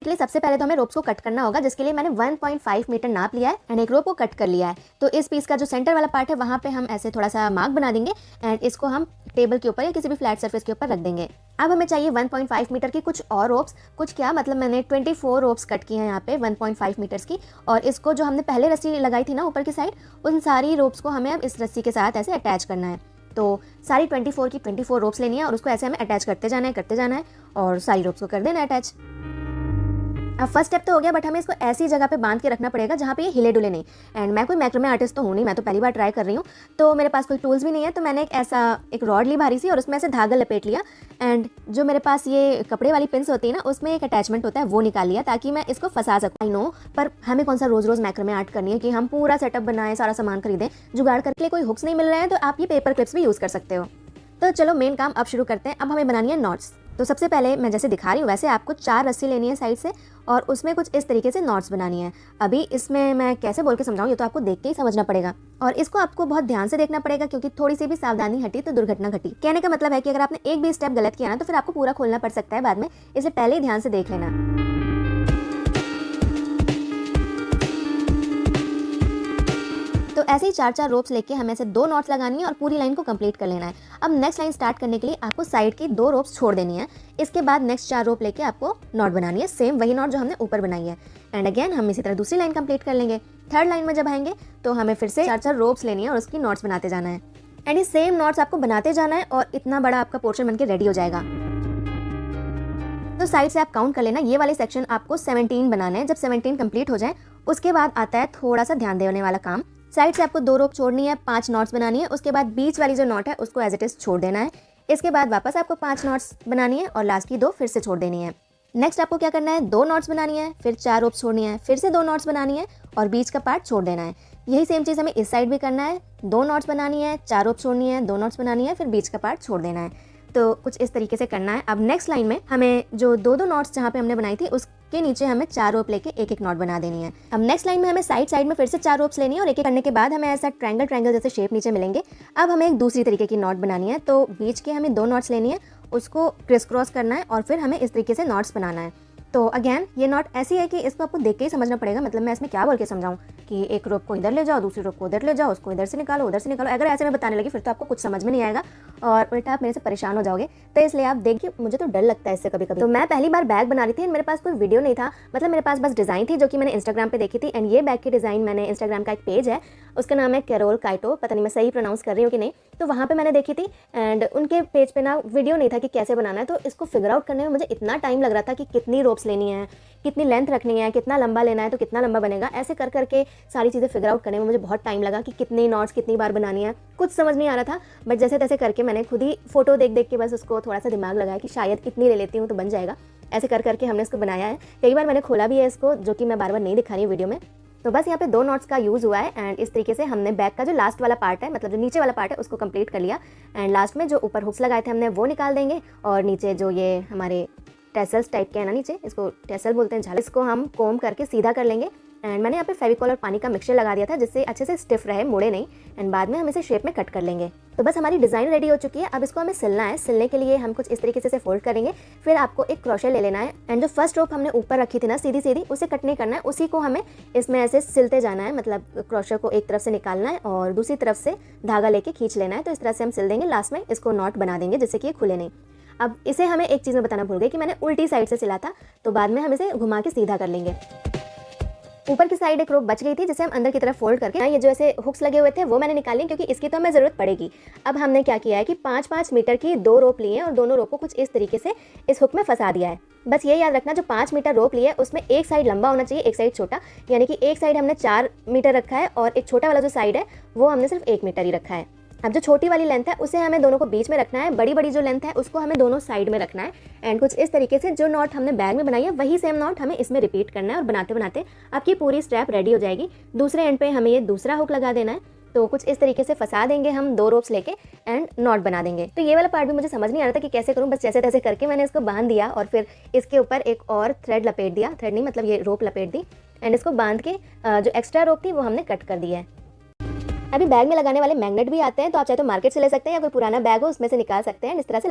इसके लिए सबसे पहले तो हमें रोप्स को कट करना होगा, जिसके लिए मैंने 1.5 मीटर नाप लिया है एंड एक रोप को कट कर लिया है। तो इस पीस का जो सेंटर वाला पार्ट है वहाँ पे हम ऐसे थोड़ा सा मार्क बना देंगे एंड इसको हम टेबल के ऊपर या किसी भी फ्लैट सरफेस के ऊपर रख देंगे। अब हमें चाहिए 1.5 मीटर की कुछ और रोप्स। कुछ क्या मतलब, मैंने 24 रोप्स कट किए हैं यहाँ पे 1.5 मीटर्स की, और इसको जो हमने पहले रस्सी लगाई थी ना ऊपर की साइड, उन सारी रोप्स को हमें अब इस रस्सी के साथ ऐसे अटैच करना है। तो सारी 24 की 24 रोप्स लेनी है और उसको ऐसे हमें अटैच करते जाना है और सारी रोप्स को कर देना है अटैच। अब फर्स्ट स्टेप तो हो गया, बट हमें इसको ऐसी जगह पे बांध के रखना पड़ेगा जहाँ पे ये हिले डुले नहीं। एंड मैं कोई मैक्रोमे आर्टिस्ट तो हूँ नहीं, मैं तो पहली बार ट्राई कर रही हूँ, तो मेरे पास कोई टूल्स भी नहीं है। तो मैंने एक रॉड ली भारी सी और उसमें ऐसे धागा लपेट लिया एंड जो मेरे पास ये कपड़े वाली पिन्स होती है ना, उसमें एक अटैचमेंट होता है, वो निकाल लिया ताकि मैं इसको फंसा सकूँ। आई नो, पर हमें कौन सा रोज रोज मैक्रोमे आर्ट करनी है कि हम पूरा सेटअप बनाएं, सारा सामान खरीदें। जुगाड़ करके लिए कोई हुक्स नहीं मिल रहे हैं तो आप ये पेपर क्लिप्स भी यूज़ कर सकते हो। तो चलो मेन काम अब शुरू करते हैं। अब हमें बनानी है नॉट्स। तो सबसे पहले मैं जैसे दिखा रही हूँ वैसे आपको 4 रस्सी लेनी है साइड से और उसमें कुछ इस तरीके से नॉट्स बनानी है। अभी इसमें मैं कैसे बोल के समझाऊँ, ये तो आपको देख के ही समझना पड़ेगा और इसको आपको बहुत ध्यान से देखना पड़ेगा, क्योंकि थोड़ी सी भी सावधानी हटी तो दुर्घटना घटी। कहने का मतलब है कि अगर आपने एक भी स्टेप गलत किया ना तो फिर आपको पूरा खोलना पड़ सकता है बाद में, इसलिए पहले ही ध्यान से देख लेना। तो ऐसे ही 4 रोप्स लेके हमें ऐसे 2 नॉट्स लगानी है और पूरी लाइन को कंप्लीट कर लेना है। अब नेक्स्ट लाइन स्टार्ट करने के लिए आपको साइड की 2 रोप्स छोड़ देनी है। इसके बाद नेक्स्ट 4 रोप लेके आपको नॉट बनानी है, सेम वही नॉट जो हमने ऊपर बनाई है। एंड अगेन हम इसी तरह दूसरी लाइन कंप्लीट कर लेंगे। थर्ड लाइन में जब आएंगे तो हमें फिर से 4 रोप्स लेनी है और उसकी नॉट्स बनाते जाना है एंड ये सेम नॉट्स आपको बनाते जाना है और इतना बड़ा आपका पोर्शन बनके रेडी हो जाएगा। तो साइड से आप काउंट कर लेना, ये वाले सेक्शन आपको 17 बनाने हैं। जब 17 कंप्लीट हो जाए उसके बाद आता है थोड़ा सा ध्यान देने वाला काम। साइड से आपको 2 रोप छोड़नी है, 5 नॉट्स बनानी है, उसके बाद बीच वाली जो नॉट है उसको एज इट इज छोड़ देना है। इसके बाद वापस आपको 5 नॉट्स बनानी है और लास्ट की 2 फिर से छोड़ देनी है। नेक्स्ट आपको क्या करना है, 2 नॉट्स बनानी है, फिर 4 रोप छोड़नी है, फिर से 2 नॉट्स बनानी है और बीच का पार्ट छोड़ देना है। यही सेम चीज़ हमें इस साइड भी करना है, 2 नॉट्स बनानी है, 4 रोप छोड़नी है, 2 नॉट्स बनानी है, फिर बीच का पार्ट छोड़ देना है। तो कुछ इस तरीके से करना है। अब नेक्स्ट लाइन में हमें जो 2 नॉट्स जहाँ पे हमने बनाई थी उसके नीचे हमें 4 रोप लेके एक नॉट बना देनी है। अब नेक्स्ट लाइन में हमें साइड में फिर से 4 रोप्स लेनी है और एक करने के बाद हमें ऐसा ट्रायंगल जैसे शेप नीचे मिलेंगे। अब हमें एक दूसरी तरीके की नॉट बनानी है, तो बीच के हमें 2 नॉट्स लेनी है, उसको क्रिस क्रॉस करना है और फिर हमें इस तरीके से नॉट्स बनाना है। तो अगेन ये नॉट ऐसी है कि इसको आपको देख के ही समझना पड़ेगा। मतलब मैं इसमें क्या बोल के समझाऊं कि एक रोप को इधर ले जाओ, दूसरी रोप को उधर ले जाओ, उसको इधर से निकालो, उधर से निकालो। अगर ऐसे मैं बताने लगी फिर तो आपको कुछ समझ में नहीं आएगा और उल्टा आप मेरे से परेशान हो जाओगे। तो इसलिए आप देखिए, मुझे तो डर लगता है इससे कभी कभी। तो मैं पहली बार बैग बना रही थी, मेरे पास कोई वीडियो नहीं था, मतलब मेरे पास बस डिज़ाइन थी जो कि मैंने इंस्टाग्राम पे देखी थी। एंड ये बैग की डिज़ाइन मैंने इंस्टाग्राम का एक पेज है, उसका नाम है कैरोल काइटो, पता नहीं मैं सही प्रोनाउंस कर रही हूँ कि नहीं। तो वहाँ पे मैंने देखी थी एंड उनके पेज पे ना वीडियो नहीं था कि कैसे बनाना है। तो इसको फिगर आउट करने में मुझे इतना टाइम लग रहा था कि कितनी रोप्स लेनी है, कितनी लेंथ रखनी है, कितना लंबा लेना है तो कितना लंबा बनेगा। ऐसे कर करके सारी चीज़ें फिगर आउट करने में मुझे बहुत टाइम लगा कि कितनी नॉट्स कितनी बार बनानी है, कुछ समझ नहीं आ रहा था। बट जैसे तैसे करके मैंने खुद ही फोटो देख देख के बस उसको थोड़ा सा दिमाग लगाया कि शायद इतनी ले लेती हूँ तो बन जाएगा। ऐसे कर करके हमने इसको बनाया है। कई बार मैंने खोला भी है इसको, जो कि मैं बार बार नहीं दिखा रही हूँ वीडियो में। तो बस यहाँ पे 2 नॉट्स का यूज़ हुआ है एंड इस तरीके से हमने बैक का जो लास्ट वाला पार्ट है, मतलब जो नीचे वाला पार्ट है, उसको कंप्लीट कर लिया। एंड लास्ट में जो ऊपर हुक्स लगाए थे हमने वो निकाल देंगे और नीचे जो ये हमारे टेसल्स टाइप के है ना, नीचे इसको टेसल बोलते हैं, झाल, इसको हम कोम करके सीधा कर लेंगे। एंड मैंने यहाँ पे फेविकॉल और पानी का मिक्सचर लगा दिया था जिससे अच्छे से स्टिफ रहे, मुड़े नहीं। एंड बाद में हम इसे शेप में कट कर लेंगे। तो बस हमारी डिज़ाइन रेडी हो चुकी है। अब इसको हमें सिलना है। सिलने के लिए हम कुछ इस तरीके से फोल्ड करेंगे, फिर आपको एक क्रोशे ले लेना है एंड जो फर्स्ट रोप हमने ऊपर रखी थी ना सीधी सीधी, उसे कट नहीं करना है, उसी को हमें इसमें ऐसे सिलते जाना है। मतलब क्रोशे को एक तरफ से निकालना है और दूसरी तरफ से धागा लेके खींच लेना है। तो इस तरह से हम सिल देंगे, लास्ट में इसको नॉट बना देंगे जिससे कि ये खुले नहीं। अब इसे हमें एक चीज़ में बताना भूल गई कि मैंने उल्टी साइड से सिला था, तो बाद में हम इसे घुमा के सीधा कर लेंगे। ऊपर की साइड एक रोप बच गई थी जिसे हम अंदर की तरफ फोल्ड करके, ये जो ऐसे हुक्स लगे हुए थे वो मैंने निकाल ली क्योंकि इसकी तो हमें ज़रूरत पड़ेगी। अब हमने क्या किया है कि 5-5 मीटर की 2 रोप लिए हैं और दोनों रोप को कुछ इस तरीके से इस हुक में फंसा दिया है। बस ये याद रखना, जो 5 मीटर रोप लिए है उसमें एक साइड लंबा होना चाहिए, एक साइड छोटा। यानी कि एक साइड हमने 4 मीटर रखा है और एक छोटा वाला जो साइड है वो हमने सिर्फ 1 मीटर ही रखा है। अब जो छोटी वाली लेंथ है उसे हमें दोनों को बीच में रखना है, बड़ी बड़ी जो लेंथ है उसको हमें दोनों साइड में रखना है। एंड कुछ इस तरीके से जो नॉट हमने बैग में बनाई है वही सेम नॉट हमें इसमें रिपीट करना है और बनाते बनाते आपकी पूरी स्ट्रैप रेडी हो जाएगी। दूसरे एंड पे हमें ये दूसरा हुक लगा देना है। तो कुछ इस तरीके से फंसा देंगे हम 2 रोप्स लेके एंड नॉट बना देंगे। तो ये वाला पार्ट भी मुझे समझ नहीं आ रहा था कि कैसे करूँ, बस जैसे तैसे करके मैंने इसको बांध दिया और फिर इसके ऊपर एक और थ्रेड लपेट दिया, थ्रेड नहीं मतलब ये रोप लपेट दी एंड इसको बांध के जो एक्स्ट्रा रोप थी वो हमने कट कर दी है। अभी बैग में लगाने वाले मैग्नेट भी आते हैं, तो आप चाहे तो मार्केट से ले सकते हैं या कोई पुराना बैग हो उसमें से निकाल सकते हैं। इस तरह से